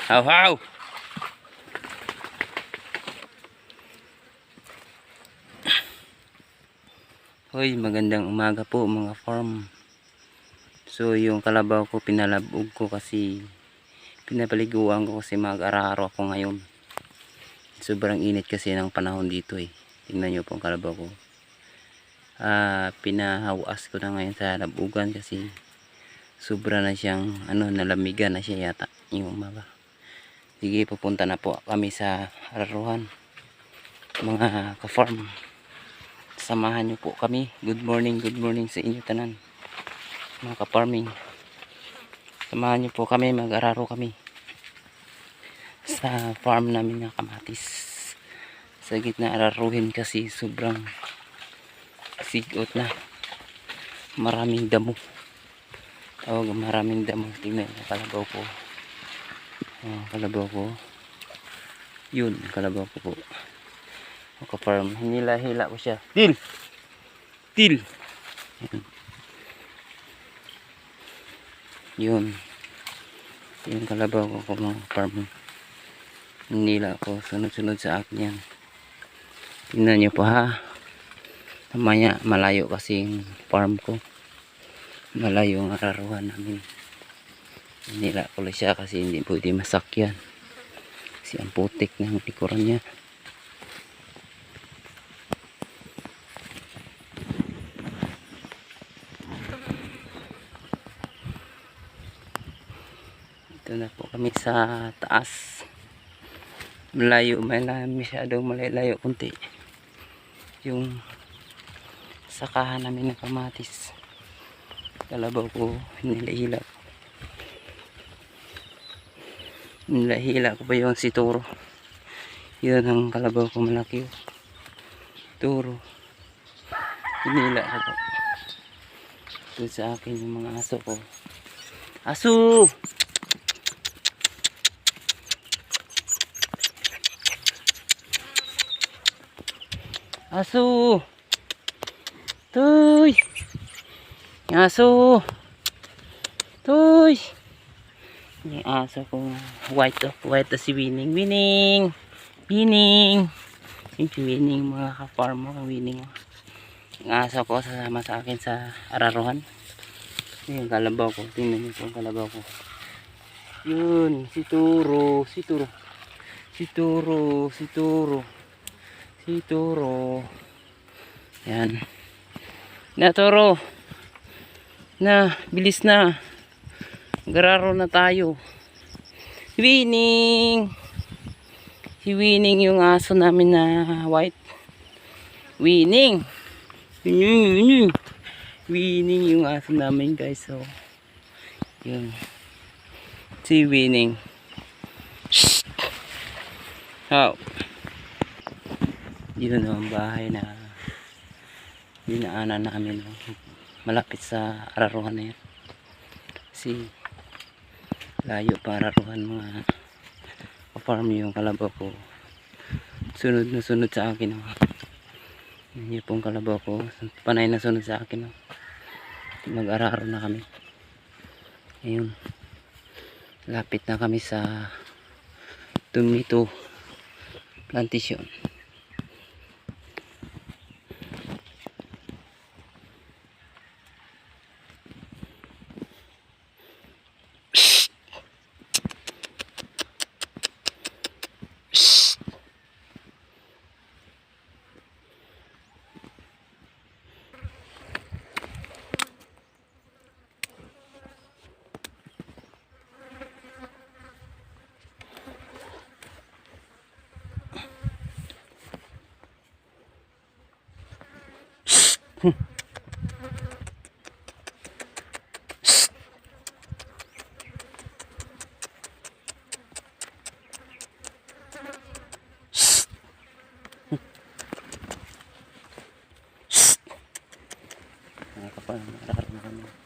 Haw haw. Hoy, magandang umaga po mga farm. So yung kalabaw ko pinalabog ko kasi pinapaliguan ko kasi mag-araro ako ngayon. Sobrang init kasi ng panahon dito eh. Tingnan nyo po ang kalabaw ko. Pinahawas ko na ngayon sa labugan kasi sobra na siyang nalamigan na siya yata yung umaga. Sige, pupunta na po kami sa araruhan mga ka-farm. Samahan nyo po kami. Good morning sa inyo tanan mga ka-farming. Samahan nyo po kami, mag-araro kami sa farm namin ng kamatis. Sa gitna araruhin kasi sobrang sigot na, maraming damo. Maraming damo. Tingnan yung kalabaw ko. Kalabaw ko yun, kalabaw ko po ka-farm. Hinila-hila ko siya. Til yun yung kalabaw ko mga farm. Hinila ko, sunod-sunod sa akin yan. Tingnan nyo po ha. Mamaya malayo kasi yung farm ko, malayo ang araruhan namin. Hinila ko lang siya kasi hindi pwede masakyan kasi ang putik ng likuran niya. Ito na po kami sa taas. Malayo, masyadong malayo kunti yung sakahan namin ng kamatis. Kalabaw ko, hinila-hila ko pa yung situro. Yun ang kalabaw ko, malaki yun. Turo. Hinila ko po. Ito sa akin yung mga aso ko. Aso! Aso! Tuy! Aso! Tuy! Yung aso ko, white na si Winning. Winning! Yung si Winning, mga ka-farm mo, Winning. Yung aso ko, sasama sa akin sa araruhan. Yung kalabaw ko, tingnan nyo po yung kalabaw ko. Yun, si Turo. Yan. Na Turo. Na, bilis na. Gararo na tayo. Winning. Si Winning yung aso namin na white. Winning yung aso namin guys. So, yun. Si Winning. How? Yun ang bahay na dinaanan namin. Malapit sa araruhan na yan. Kasi layo pa araruhan mga farm. Yung kalabaw ko sunod na sunod sa akin. Yun pong kalabaw ko panay na sunod sa akin. Mag-araro na kami. Ayun, lapit na kami sa tomato plantation. Nakakapal, mararap na kami.